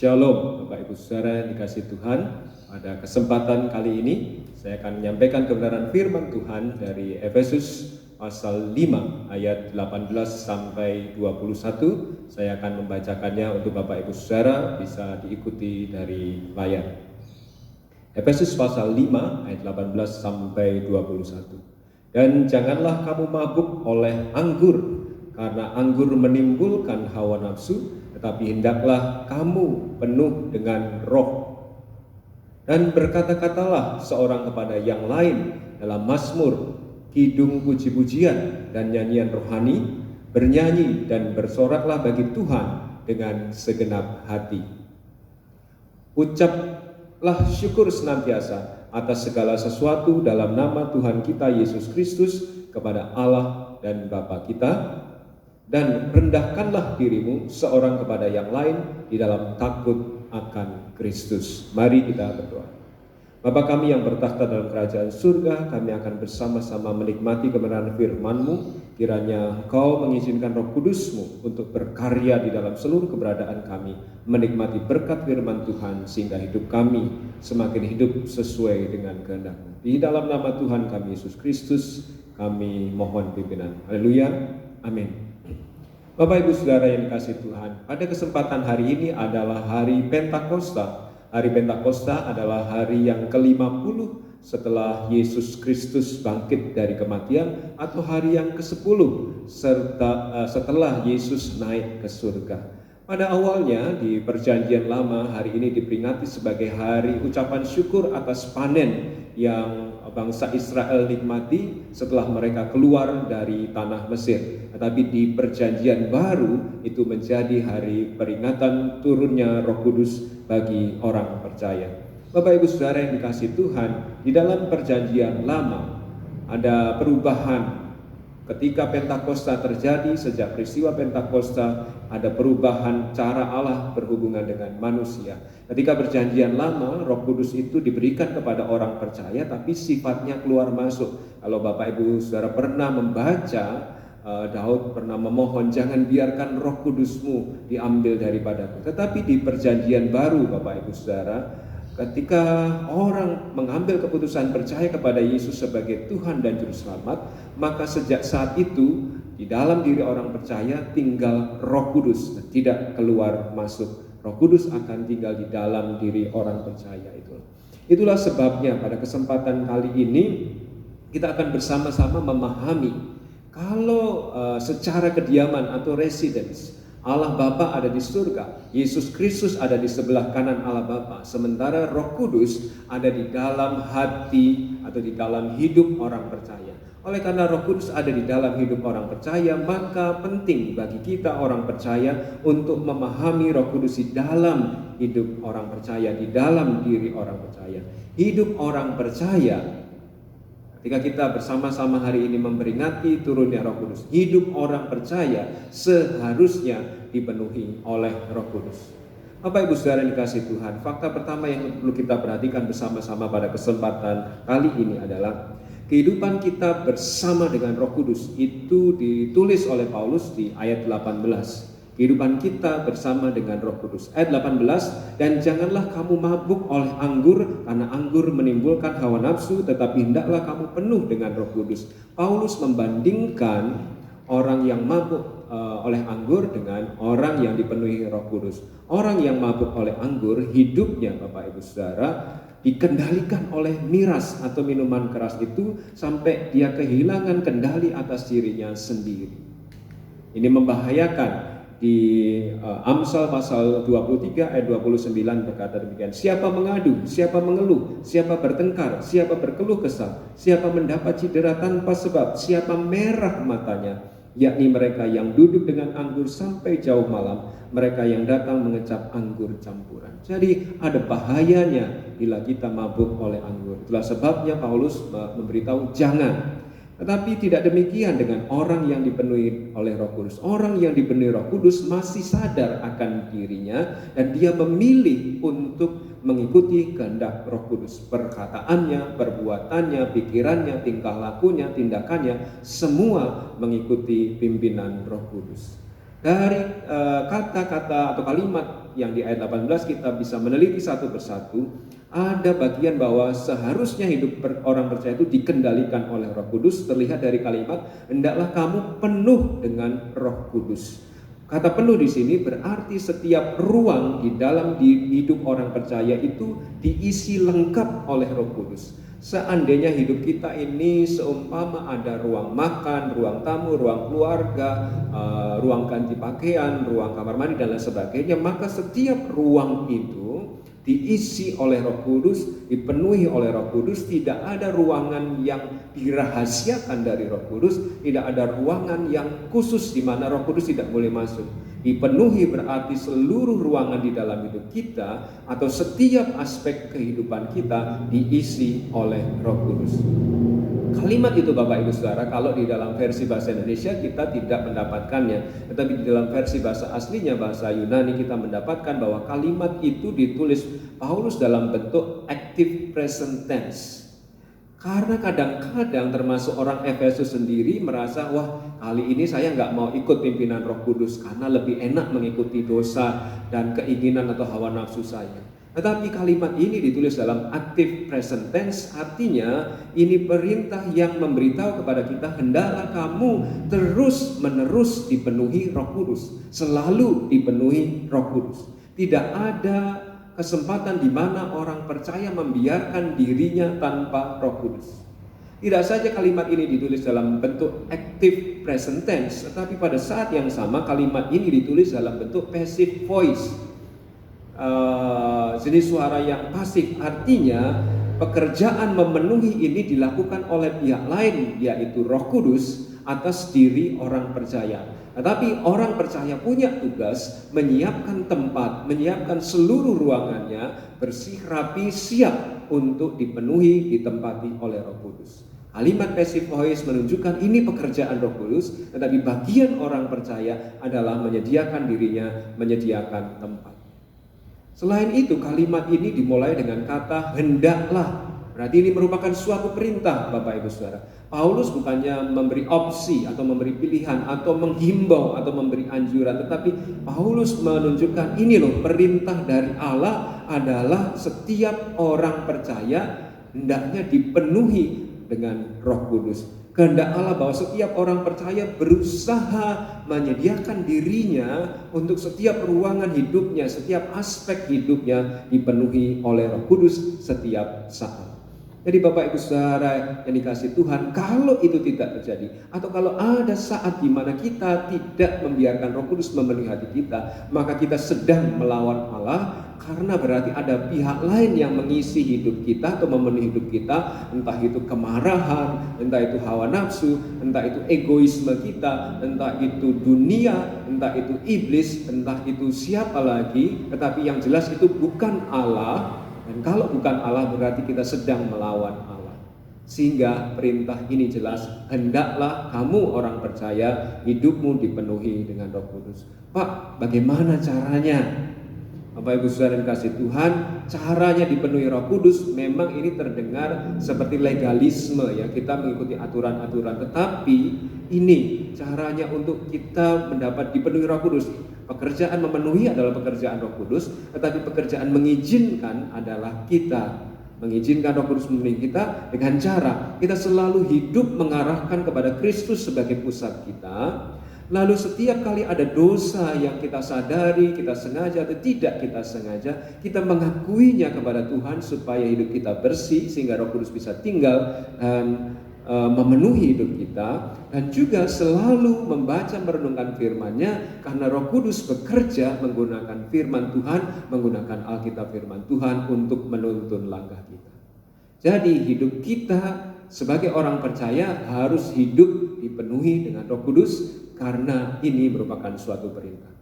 Shalom Bapak Ibu Saudara yang dikasihi Tuhan. Pada kesempatan kali ini saya akan menyampaikan kebenaran firman Tuhan dari Efesus pasal 5 ayat 18 sampai 21. Saya akan membacakannya untuk Bapak Ibu Saudara bisa diikuti dari layar. Efesus pasal 5 ayat 18 sampai 21. Dan janganlah kamu mabuk oleh anggur, karena anggur menimbulkan hawa nafsu, tetapi hendaklah kamu penuh dengan roh. Dan berkata-katalah seorang kepada yang lain dalam mazmur, kidung puji-pujian dan nyanyian rohani, bernyanyi dan bersoraklah bagi Tuhan dengan segenap hati. Ucaplah syukur senantiasa atas segala sesuatu dalam nama Tuhan kita Yesus Kristus kepada Allah dan Bapa kita, dan rendahkanlah dirimu seorang kepada yang lain di dalam takut akan Kristus. Mari kita berdoa. Bapa kami yang bertakhta dalam kerajaan surga, kami akan bersama-sama menikmati kebenaran firman-Mu. Kiranya Engkau mengizinkan Roh Kudus-Mu untuk berkarya di dalam seluruh keberadaan kami, menikmati berkat firman Tuhan sehingga hidup kami semakin hidup sesuai dengan kehendak-Mu. Di dalam nama Tuhan kami Yesus Kristus, kami mohon pimpinan. Haleluya. Amin. Bapak Ibu Saudara yang dikasihi Tuhan, pada kesempatan hari ini adalah hari Pentakosta. Hari Pentakosta adalah hari yang ke-50 setelah Yesus Kristus bangkit dari kematian, atau hari yang ke-10 setelah Yesus naik ke surga. Pada awalnya di Perjanjian Lama, hari ini diperingati sebagai hari ucapan syukur atas panen yang bangsa Israel nikmati setelah mereka keluar dari tanah Mesir. Tetapi di Perjanjian Baru itu menjadi hari peringatan turunnya Roh Kudus bagi orang percaya. Bapak Ibu Saudara yang dikasihi Tuhan, di dalam Perjanjian Lama ada perubahan. Ketika Pentakosta terjadi, sejak peristiwa Pentakosta ada perubahan cara Allah berhubungan dengan manusia. Ketika Perjanjian Lama, Roh Kudus itu diberikan kepada orang percaya, tapi sifatnya keluar masuk. Kalau Bapak Ibu Saudara pernah membaca, Daud pernah memohon, jangan biarkan Roh Kudus-Mu diambil daripadaku. Tetapi di Perjanjian Baru, Bapak Ibu Saudara, ketika orang mengambil keputusan percaya kepada Yesus sebagai Tuhan dan Juru Selamat, maka sejak saat itu di dalam diri orang percaya tinggal Roh Kudus, tidak keluar masuk. Roh Kudus akan tinggal di dalam diri orang percaya itu. Itulah sebabnya pada kesempatan kali ini kita akan bersama-sama memahami kalau secara kediaman atau residence Allah Bapa ada di surga, Yesus Kristus ada di sebelah kanan Allah Bapa, sementara Roh Kudus ada di dalam hati atau di dalam hidup orang percaya. Oleh karena Roh Kudus ada di dalam hidup orang percaya, maka penting bagi kita orang percaya untuk memahami Roh Kudus di dalam hidup orang percaya, di dalam diri orang percaya. Hidup orang percaya, ketika kita bersama-sama hari ini memperingati turunnya Roh Kudus, hidup orang percaya seharusnya dipenuhi oleh Roh Kudus. Bapak Ibu Saudara yang dikasihi Tuhan, fakta pertama yang perlu kita perhatikan bersama-sama pada kesempatan kali ini adalah kehidupan kita bersama dengan Roh Kudus. Itu ditulis oleh Paulus di ayat 18. Kehidupan kita bersama dengan Roh Kudus. Ayat 18, dan janganlah kamu mabuk oleh anggur, karena anggur menimbulkan hawa nafsu, tetapi hendaklah kamu penuh dengan Roh Kudus. Paulus membandingkan orang yang mabuk oleh anggur dengan orang yang dipenuhi Roh Kudus. Orang yang mabuk oleh anggur, hidupnya Bapak Ibu Saudara dikendalikan oleh miras atau minuman keras itu sampai dia kehilangan kendali atas dirinya sendiri. Ini membahayakan. Di Amsal pasal 23 ayat 29 berkata demikian, siapa mengadu, siapa mengeluh, siapa bertengkar, siapa berkeluh kesah, siapa mendapat cedera tanpa sebab, siapa merah matanya, yakni mereka yang duduk dengan anggur sampai jauh malam, mereka yang datang mengecap anggur campuran. Jadi ada bahayanya bila kita mabuk oleh anggur. Itulah sebabnya Paulus memberitahu jangan. Tetapi tidak demikian dengan orang yang dipenuhi oleh Roh Kudus. Orang yang dipenuhi Roh Kudus masih sadar akan dirinya dan dia memilih untuk mengikuti kehendak Roh Kudus. Perkataannya, perbuatannya, pikirannya, tingkah lakunya, tindakannya, semua mengikuti pimpinan Roh Kudus. Dari kata-kata atau kalimat yang di ayat 18 kita bisa meneliti satu persatu, ada bagian bahwa seharusnya hidup orang percaya itu dikendalikan oleh Roh Kudus. Terlihat dari kalimat, hendaklah kamu penuh dengan Roh Kudus. Kata penuh di sini berarti setiap ruang di dalam hidup orang percaya itu diisi lengkap oleh Roh Kudus. Seandainya hidup kita ini seumpama ada ruang makan, ruang tamu, ruang keluarga, ruang ganti pakaian, ruang kamar mandi dan lain sebagainya, maka setiap ruang itu diisi oleh Roh Kudus, dipenuhi oleh Roh Kudus. Tidak ada ruangan yang dirahasiakan dari Roh Kudus, tidak ada ruangan yang khusus di mana Roh Kudus tidak boleh masuk. Dipenuhi berarti seluruh ruangan di dalam hidup kita atau setiap aspek kehidupan kita diisi oleh Roh Kudus. Kalimat itu Bapak Ibu Saudara, kalau di dalam versi bahasa Indonesia kita tidak mendapatkannya, tetapi di dalam versi bahasa aslinya, bahasa Yunani, kita mendapatkan bahwa kalimat itu ditulis Paulus dalam bentuk active present tense. Karena kadang-kadang termasuk orang Efesus sendiri merasa, wah kali ini saya nggak mau ikut pimpinan Roh Kudus karena lebih enak mengikuti dosa dan keinginan atau hawa nafsu saya. Tetapi kalimat ini ditulis dalam active present tense, artinya ini perintah yang memberitahu kepada kita, hendaklah kamu terus menerus dipenuhi Roh Kudus, selalu dipenuhi Roh Kudus. Tidak ada kesempatan di mana orang percaya membiarkan dirinya tanpa Roh Kudus. Tidak saja kalimat ini ditulis dalam bentuk active present tense, tetapi pada saat yang sama kalimat ini ditulis dalam bentuk passive voice, jenis suara yang pasif. Artinya pekerjaan memenuhi ini dilakukan oleh pihak lain, yaitu Roh Kudus atas diri orang percaya. Tetapi orang percaya punya tugas menyiapkan tempat, menyiapkan seluruh ruangannya bersih, rapi, siap untuk dipenuhi, ditempati oleh Roh Kudus. Kalimat passive voice menunjukkan ini pekerjaan Roh Kudus, tetapi bagian orang percaya adalah menyediakan dirinya, menyediakan tempat. Selain itu, kalimat ini dimulai dengan kata hendaklah. Berarti ini merupakan suatu perintah Bapak Ibu Saudara. Paulus bukannya memberi opsi atau memberi pilihan atau menghimbau atau memberi anjuran, tetapi Paulus menunjukkan ini loh, perintah dari Allah adalah setiap orang percaya hendaknya dipenuhi dengan Roh Kudus. Kehendak Allah bahwa setiap orang percaya berusaha menyediakan dirinya untuk setiap ruangan hidupnya, setiap aspek hidupnya dipenuhi oleh Roh Kudus setiap saat. Jadi Bapak Ibu Saudara yang dikasihi Tuhan, kalau itu tidak terjadi, atau kalau ada saat di mana kita tidak membiarkan Roh Kudus memenuhi hati kita, maka kita sedang melawan Allah, karena berarti ada pihak lain yang mengisi hidup kita atau memenuhi hidup kita, entah itu kemarahan, entah itu hawa nafsu, entah itu egoisme kita, entah itu dunia, entah itu iblis, entah itu siapa lagi, tetapi yang jelas itu bukan Allah. Dan kalau bukan Allah berarti kita sedang melawan Allah. Sehingga perintah ini jelas, hendaklah kamu orang percaya hidupmu dipenuhi dengan Roh Kudus. Pak, bagaimana caranya? Bapak Ibu Saudara yang kasih Tuhan, caranya dipenuhi Roh Kudus memang ini terdengar seperti legalisme ya, kita mengikuti aturan-aturan, tetapi ini caranya untuk kita mendapat dipenuhi Roh Kudus. Pekerjaan memenuhi adalah pekerjaan Roh Kudus, tetapi pekerjaan mengizinkan adalah kita mengizinkan Roh Kudus memenuhi kita dengan cara kita selalu hidup mengarahkan kepada Kristus sebagai pusat kita. Lalu setiap kali ada dosa yang kita sadari, kita sengaja atau tidak kita sengaja, kita mengakuinya kepada Tuhan supaya hidup kita bersih sehingga Roh Kudus bisa tinggal dan memenuhi hidup kita, dan juga selalu membaca merenungkan firman-Nya karena Roh Kudus bekerja menggunakan firman Tuhan, menggunakan Alkitab firman Tuhan untuk menuntun langkah kita. Jadi hidup kita sebagai orang percaya harus hidup dipenuhi dengan Roh Kudus karena ini merupakan suatu perintah.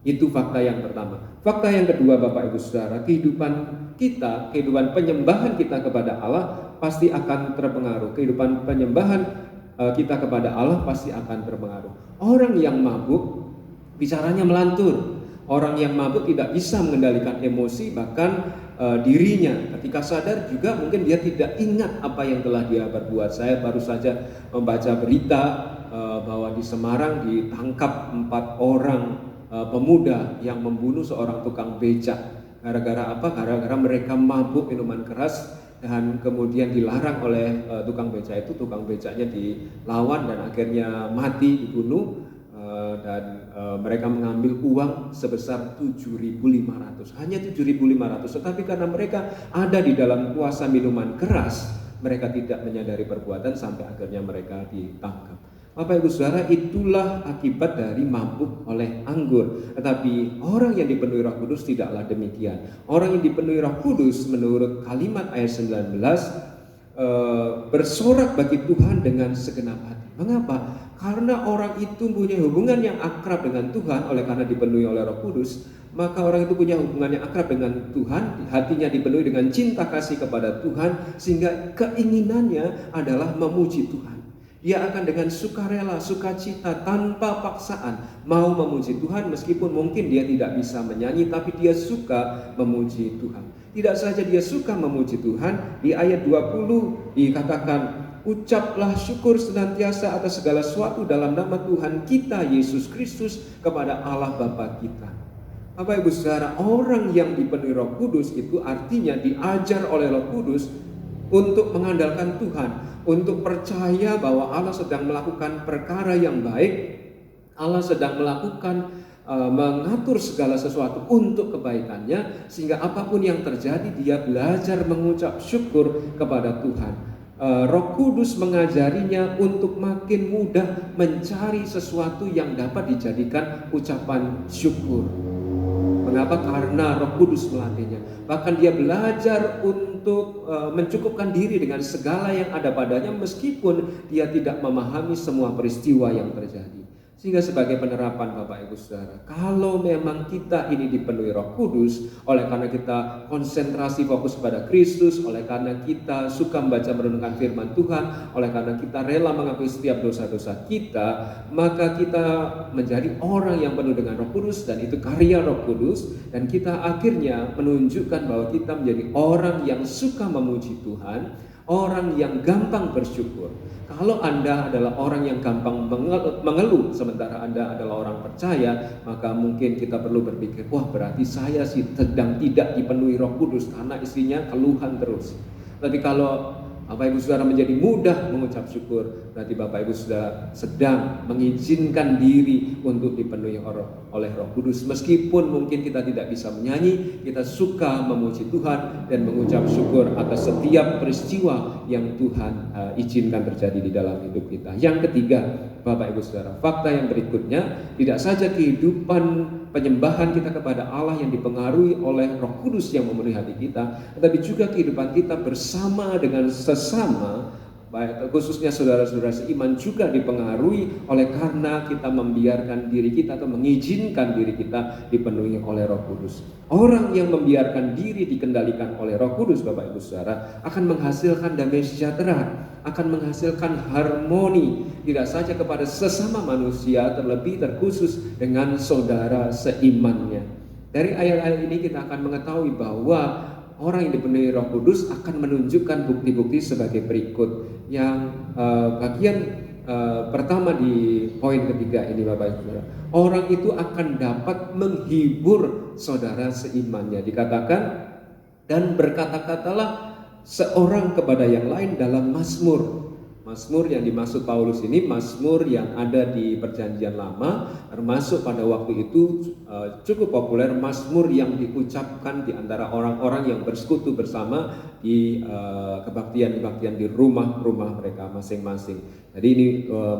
Itu fakta yang pertama. Fakta yang kedua Bapak Ibu Saudara, kehidupan kita, kehidupan penyembahan kita kepada Allah pasti akan terpengaruh. Kehidupan penyembahan kita kepada Allah pasti akan terpengaruh. Orang yang mabuk bicaranya melantur. Orang yang mabuk tidak bisa mengendalikan emosi, bahkan dirinya ketika sadar juga mungkin dia tidak ingat apa yang telah dia perbuat. Saya baru saja membaca berita bahwa di Semarang ditangkap 4 orang pemuda yang membunuh seorang tukang becak. Gara-gara apa? Gara-gara mereka mabuk minuman keras dan kemudian dilarang oleh tukang becak itu. Tukang becaknya dilawan dan akhirnya mati, dibunuh. Dan mereka mengambil uang sebesar 7.500, hanya 7.500. Tetapi karena mereka ada di dalam kuasa minuman keras, mereka tidak menyadari perbuatan sampai akhirnya mereka ditangkap. Bapak Ibu Saudara, itulah akibat dari mabuk oleh anggur. Tetapi orang yang dipenuhi Roh Kudus tidaklah demikian. Orang yang dipenuhi Roh Kudus menurut kalimat ayat 19 bersorak bagi Tuhan dengan segenap hati. Mengapa? Karena orang itu punya hubungan yang akrab dengan Tuhan oleh karena dipenuhi oleh Roh Kudus. Maka orang itu punya hubungan yang akrab dengan Tuhan, hatinya dipenuhi dengan cinta kasih kepada Tuhan, sehingga keinginannya adalah memuji Tuhan. Dia akan dengan sukarela, sukacita, tanpa paksaan mau memuji Tuhan, meskipun mungkin dia tidak bisa menyanyi, tapi dia suka memuji Tuhan. Tidak saja dia suka memuji Tuhan, di ayat 20 dikatakan, ucaplah syukur senantiasa atas segala sesuatu dalam nama Tuhan kita Yesus Kristus kepada Allah Bapa kita. Bapak Ibu Saudara, orang yang dipenuhi Roh Kudus itu artinya diajar oleh Roh Kudus untuk mengandalkan Tuhan, untuk percaya bahwa Allah sedang melakukan perkara yang baik, Allah sedang melakukan mengatur segala sesuatu untuk kebaikannya, sehingga apapun yang terjadi dia belajar mengucap syukur kepada Tuhan. Roh Kudus mengajarinya untuk makin mudah mencari sesuatu yang dapat dijadikan ucapan syukur. Mengapa? Karena Roh Kudus melatihnya. Bahkan dia belajar untuk mencukupkan diri dengan segala yang ada padanya, meskipun dia tidak memahami semua peristiwa yang terjadi. Sehingga sebagai penerapan Bapak Ibu Saudara, kalau memang kita ini dipenuhi Roh Kudus, oleh karena kita konsentrasi fokus pada Kristus, oleh karena kita suka membaca merenungkan firman Tuhan, oleh karena kita rela mengakui setiap dosa-dosa kita, maka kita menjadi orang yang penuh dengan Roh Kudus, dan itu karya Roh Kudus, dan kita akhirnya menunjukkan bahwa kita menjadi orang yang suka memuji Tuhan, orang yang gampang bersyukur. Kalau Anda adalah orang yang gampang mengeluh sementara Anda adalah orang percaya, maka mungkin kita perlu berpikir, wah berarti saya sih sedang tidak dipenuhi Roh Kudus karena isinya keluhan terus. Tapi kalau Bapak Ibu Saudara menjadi mudah mengucap syukur, berarti Bapak Ibu Saudara sedang mengizinkan diri untuk dipenuhi oleh Roh Kudus. Meskipun mungkin kita tidak bisa menyanyi, kita suka memuji Tuhan dan mengucap syukur atas setiap peristiwa yang Tuhan izinkan terjadi di dalam hidup kita. Yang ketiga, Bapak Ibu Saudara, fakta yang berikutnya, tidak saja kehidupan penyembahan kita kepada Allah yang dipengaruhi oleh Roh Kudus yang memenuhi hati kita, tetapi juga kehidupan kita bersama dengan sesama, baik khususnya saudara-saudara seiman, juga dipengaruhi oleh karena kita membiarkan diri kita atau mengizinkan diri kita dipenuhi oleh Roh Kudus. Orang yang membiarkan diri dikendalikan oleh Roh Kudus, Bapak Ibu Saudara, akan menghasilkan damai sejahtera, akan menghasilkan harmoni, tidak saja kepada sesama manusia, terlebih terkhusus dengan saudara seimannya. Dari ayat-ayat ini kita akan mengetahui bahwa orang yang dipenuhi Roh Kudus akan menunjukkan bukti-bukti sebagai berikut. Yang bagian pertama di poin ketiga ini, Bapak Ibu Saudara, orang itu akan dapat menghibur saudara seimannya. Dikatakan, dan berkata-katalah seorang kepada yang lain dalam mazmur. Mazmur yang dimaksud Paulus ini mazmur yang ada di Perjanjian Lama, termasuk pada waktu itu cukup populer mazmur yang diucapkan di antara orang-orang yang bersekutu bersama di kebaktian-kebaktian di rumah-rumah mereka masing-masing. Jadi ini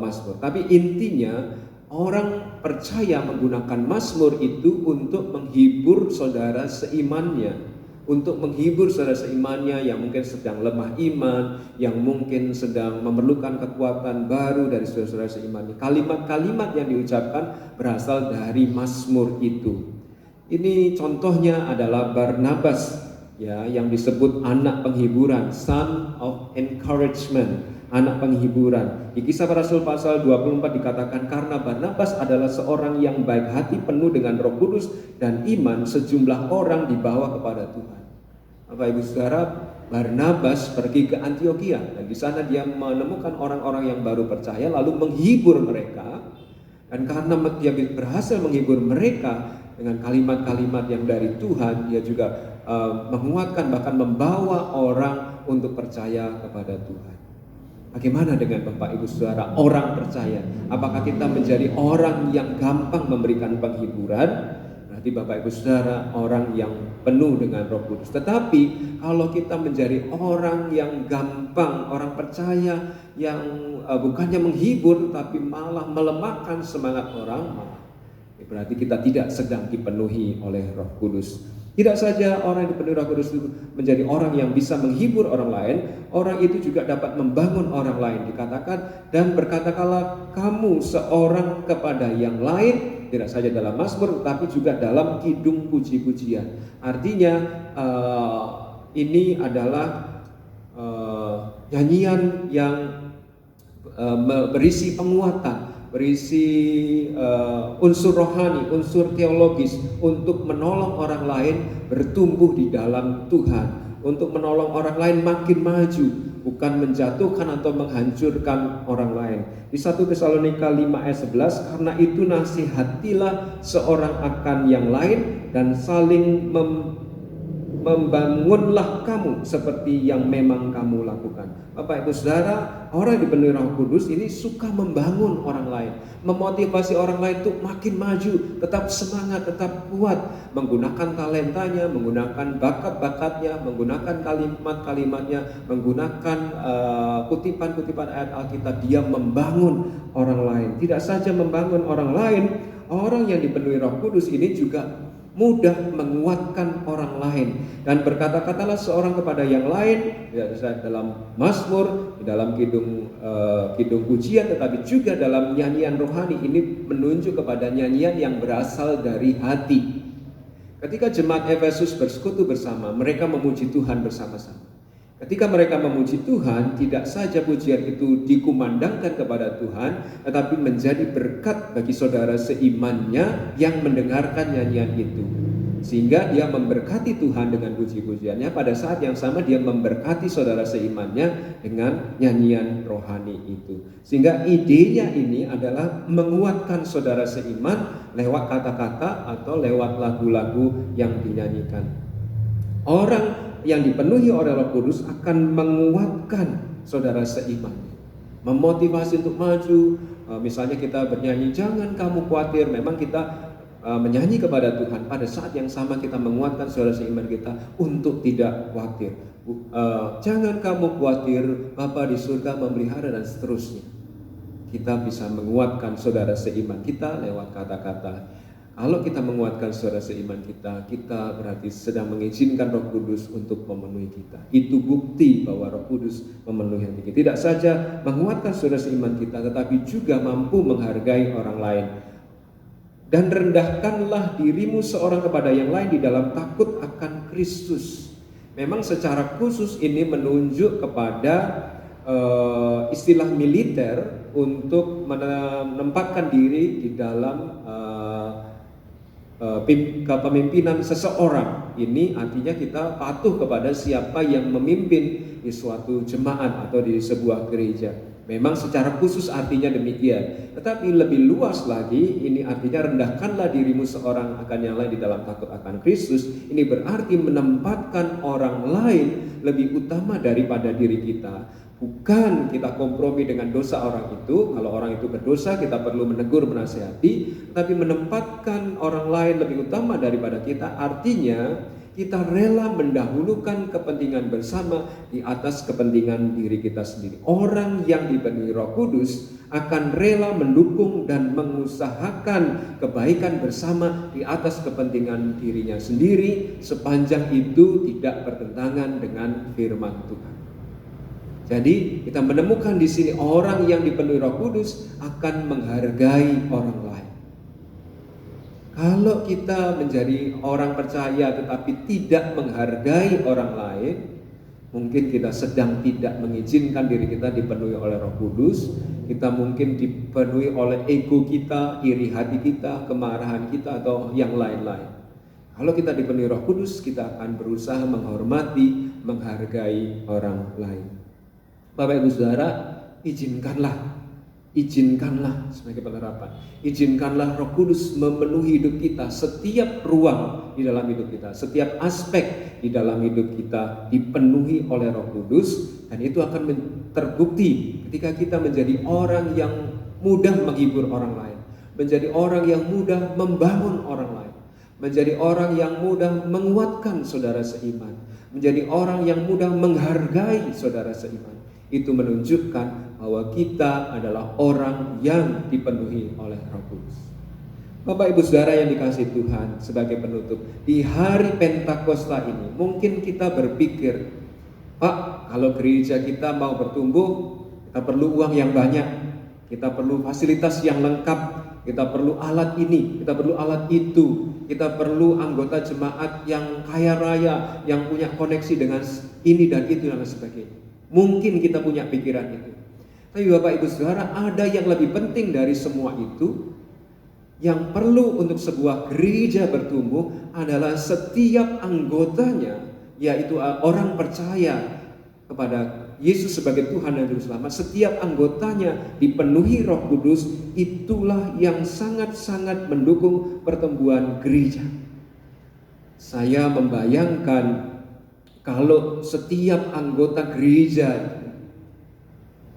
mazmur. Tapi intinya orang percaya menggunakan mazmur itu untuk menghibur saudara seimannya, untuk menghibur saudara seimannya yang mungkin sedang lemah iman, yang mungkin sedang memerlukan kekuatan baru dari saudara-saudara seimannya. Kalimat-kalimat yang diucapkan berasal dari mazmur itu. Ini contohnya adalah Barnabas, ya, yang disebut anak penghiburan, son of encouragement, anak penghiburan. Di Kisah Para Rasul pasal 24 dikatakan, karena Barnabas adalah seorang yang baik hati, penuh dengan Roh Kudus dan iman, sejumlah orang dibawa kepada Tuhan. Bapak Ibu Saudara, Barnabas pergi ke Antiokhia dan di sana dia menemukan orang-orang yang baru percaya lalu menghibur mereka, dan karena dia berhasil menghibur mereka dengan kalimat-kalimat yang dari Tuhan, dia juga menguatkan bahkan membawa orang untuk percaya kepada Tuhan. Bagaimana dengan Bapak Ibu Saudara orang percaya? Apakah kita menjadi orang yang gampang memberikan penghiburan? Berarti Bapak Ibu Saudara orang yang penuh dengan Roh Kudus. Tetapi kalau kita menjadi orang yang gampang, orang percaya yang bukannya menghibur tapi malah melemahkan semangat orang, berarti kita tidak sedang dipenuhi oleh Roh Kudus. Tidak saja orang yang dipenuhi Roh Kudus itu menjadi orang yang bisa menghibur orang lain, orang itu juga dapat membangun orang lain. Dikatakan, dan berkatakanlah kamu seorang kepada yang lain, tidak saja dalam Mazmur, tapi juga dalam kidung puji-pujian. Artinya ini adalah nyanyian yang berisi penguatan, berisi unsur rohani, unsur teologis untuk menolong orang lain bertumbuh di dalam Tuhan, untuk menolong orang lain makin maju, bukan menjatuhkan atau menghancurkan orang lain. Di 1 Tesalonika 5 ayat 11, karena itu nasihatilah seorang akan yang lain dan saling membangunlah kamu seperti yang memang kamu lakukan. Bapak Ibu Saudara, orang yang dipenuhi Roh Kudus ini suka membangun orang lain, memotivasi orang lain untuk makin maju, tetap semangat, tetap kuat, menggunakan talentanya, menggunakan bakat-bakatnya, menggunakan kalimat-kalimatnya, menggunakan kutipan-kutipan ayat Alkitab. Dia membangun orang lain. Tidak saja membangun orang lain, orang yang dipenuhi Roh Kudus ini juga mudah menguatkan orang lain, dan berkata-katalah seorang kepada yang lain, tidak dalam Mazmur, dalam kidung pujian, tetapi juga dalam nyanyian rohani. Ini menunjuk kepada nyanyian yang berasal dari hati. Ketika jemaat Efesus bersekutu bersama, mereka memuji Tuhan bersama-sama. Ketika mereka memuji Tuhan, tidak saja pujian itu dikumandangkan kepada Tuhan, tetapi menjadi berkat bagi saudara seimannya yang mendengarkan nyanyian itu. Sehingga dia memberkati Tuhan dengan puji-pujiannya, pada saat yang sama dia memberkati saudara seimannya dengan nyanyian rohani itu. Sehingga idenya ini adalah menguatkan saudara seiman lewat kata-kata atau lewat lagu-lagu yang dinyanyikan. Orang yang dipenuhi oleh Roh Kudus akan menguatkan saudara seiman, memotivasi untuk maju. Misalnya kita bernyanyi, jangan kamu khawatir. Memang kita menyanyi kepada Tuhan, pada saat yang sama kita menguatkan saudara seiman kita untuk tidak khawatir. Jangan kamu khawatir, Bapa di surga memelihara, dan seterusnya. Kita bisa menguatkan saudara seiman kita lewat kata-kata. Kalau kita menguatkan saudara seiman kita, kita berarti sedang mengizinkan Roh Kudus untuk memenuhi kita. Itu bukti bahwa Roh Kudus memenuhi hati kita. Tidak saja menguatkan saudara seiman kita, tetapi juga mampu menghargai orang lain. Dan rendahkanlah dirimu seorang kepada yang lain di dalam takut akan Kristus. Memang secara khusus ini menunjuk kepada istilah militer untuk menempatkan diri di dalam kepemimpinan seseorang. Ini artinya kita patuh kepada siapa yang memimpin di suatu jemaat atau di sebuah gereja. Memang secara khusus artinya demikian. Tetapi lebih luas lagi, ini artinya rendahkanlah dirimu seorang akan yang lain di dalam takut akan Kristus. Ini berarti menempatkan orang lain lebih utama daripada diri kita. Bukan kita kompromi dengan dosa orang itu. Kalau orang itu berdosa, kita perlu menegur, menasihati. Tapi menempatkan orang lain lebih utama daripada kita, artinya kita rela mendahulukan kepentingan bersama di atas kepentingan diri kita sendiri. Orang yang dipenuhi Roh Kudus akan rela mendukung dan mengusahakan kebaikan bersama di atas kepentingan dirinya sendiri, sepanjang itu tidak bertentangan dengan firman Tuhan. Jadi kita menemukan di sini orang yang dipenuhi Roh Kudus akan menghargai orang lain. Kalau kita menjadi orang percaya tetapi tidak menghargai orang lain, mungkin kita sedang tidak mengizinkan diri kita dipenuhi oleh Roh Kudus. Kita mungkin dipenuhi oleh ego kita, iri hati kita, kemarahan kita, atau yang lain-lain. Kalau kita dipenuhi Roh Kudus, kita akan berusaha menghormati, menghargai orang lain. Bapak Ibu Saudara, izinkanlah sebagai penerapan, izinkanlah Roh Kudus memenuhi hidup kita, setiap ruang di dalam hidup kita, setiap aspek di dalam hidup kita dipenuhi oleh Roh Kudus, dan itu akan terbukti ketika kita menjadi orang yang mudah menghibur orang lain, menjadi orang yang mudah membangun orang lain, menjadi orang yang mudah menguatkan saudara seiman, menjadi orang yang mudah menghargai saudara seiman. Itu menunjukkan bahwa kita adalah orang yang dipenuhi oleh Roh Kudus. Bapak Ibu Saudara yang dikasihi Tuhan, sebagai penutup, di hari Pentakosta ini mungkin kita berpikir, Pak, kalau gereja kita mau bertumbuh, kita perlu uang yang banyak, kita perlu fasilitas yang lengkap, kita perlu alat ini, kita perlu alat itu, kita perlu anggota jemaat yang kaya raya, yang punya koneksi dengan ini dan itu dan sebagainya. Mungkin kita punya pikiran itu. Tapi Bapak Ibu Saudara, ada yang lebih penting dari semua itu. Yang perlu untuk sebuah gereja bertumbuh adalah setiap anggotanya, yaitu orang percaya kepada Yesus sebagai Tuhan dan Juru Selamat, setiap anggotanya dipenuhi Roh Kudus. Itulah yang sangat-sangat mendukung pertumbuhan gereja. Saya membayangkan kalau setiap anggota gereja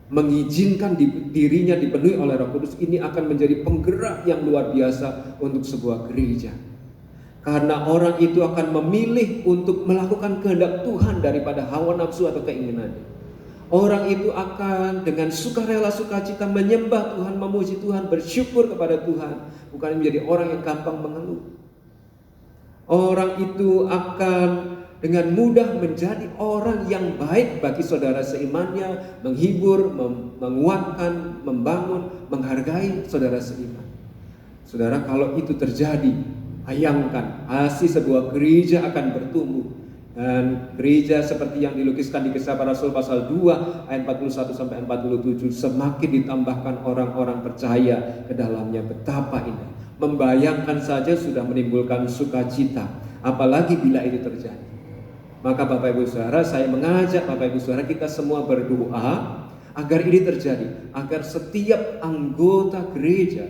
mengizinkan dirinya dipenuhi oleh Roh Kudus, ini akan menjadi penggerak yang luar biasa untuk sebuah gereja. Karena orang itu akan memilih untuk melakukan kehendak Tuhan daripada hawa nafsu atau keinginannya. Orang itu akan dengan sukarela sukacita menyembah Tuhan, memuji Tuhan, bersyukur kepada Tuhan, bukan menjadi orang yang gampang mengeluh. Orang itu akan dengan mudah menjadi orang yang baik bagi saudara seimannya, menghibur, menguatkan, membangun, menghargai saudara seiman. Saudara, kalau itu terjadi, bayangkan hasil sebuah gereja akan bertumbuh. Dan gereja seperti yang dilukiskan di Kisah Para Rasul pasal 2 ayat 41 sampai 47, semakin ditambahkan orang-orang percaya ke dalamnya. Betapa indah. Membayangkan saja sudah menimbulkan sukacita, apalagi bila itu terjadi. Maka Bapak Ibu Saudara, saya mengajak Bapak Ibu Saudara kita semua berdoa agar ini terjadi, agar setiap anggota gereja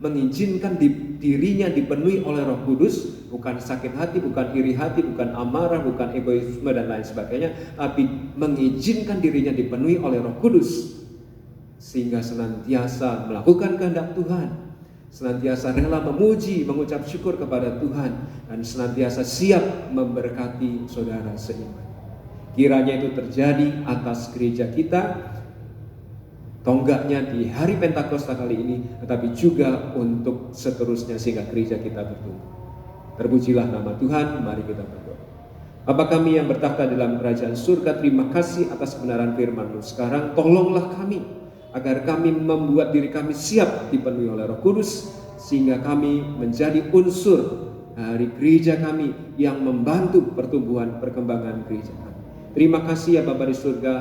mengizinkan dirinya dipenuhi oleh Roh Kudus, bukan sakit hati, bukan iri hati, bukan amarah, bukan egoisme dan lain sebagainya, tapi mengizinkan dirinya dipenuhi oleh Roh Kudus, sehingga senantiasa melakukan kehendak Tuhan, senantiasa rela memuji, mengucap syukur kepada Tuhan, dan senantiasa siap memberkati saudara seiman. Kiranya itu terjadi atas gereja kita, tonggaknya di hari Pentakosta kali ini, tetapi juga untuk seterusnya sehingga gereja kita bertumbuh. Terpujilah nama Tuhan, mari kita berdoa. Bapa kami yang bertakhta dalam kerajaan surga, terima kasih atas kebenaran firman-Mu. Sekarang tolonglah kami, agar kami membuat diri kami siap dipenuhi oleh Roh Kudus, sehingga kami menjadi unsur dari gereja kami yang membantu pertumbuhan perkembangan gereja kami. Terima kasih ya Bapa di surga,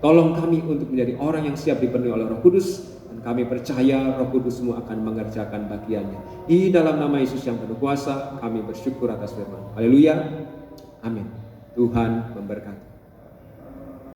tolong kami untuk menjadi orang yang siap dipenuhi oleh Roh Kudus, dan kami percaya Roh Kudus-Mu akan mengerjakan bagiannya. Di dalam nama Yesus yang penuh kuasa, kami bersyukur atas firman. Haleluya, amin. Tuhan memberkati.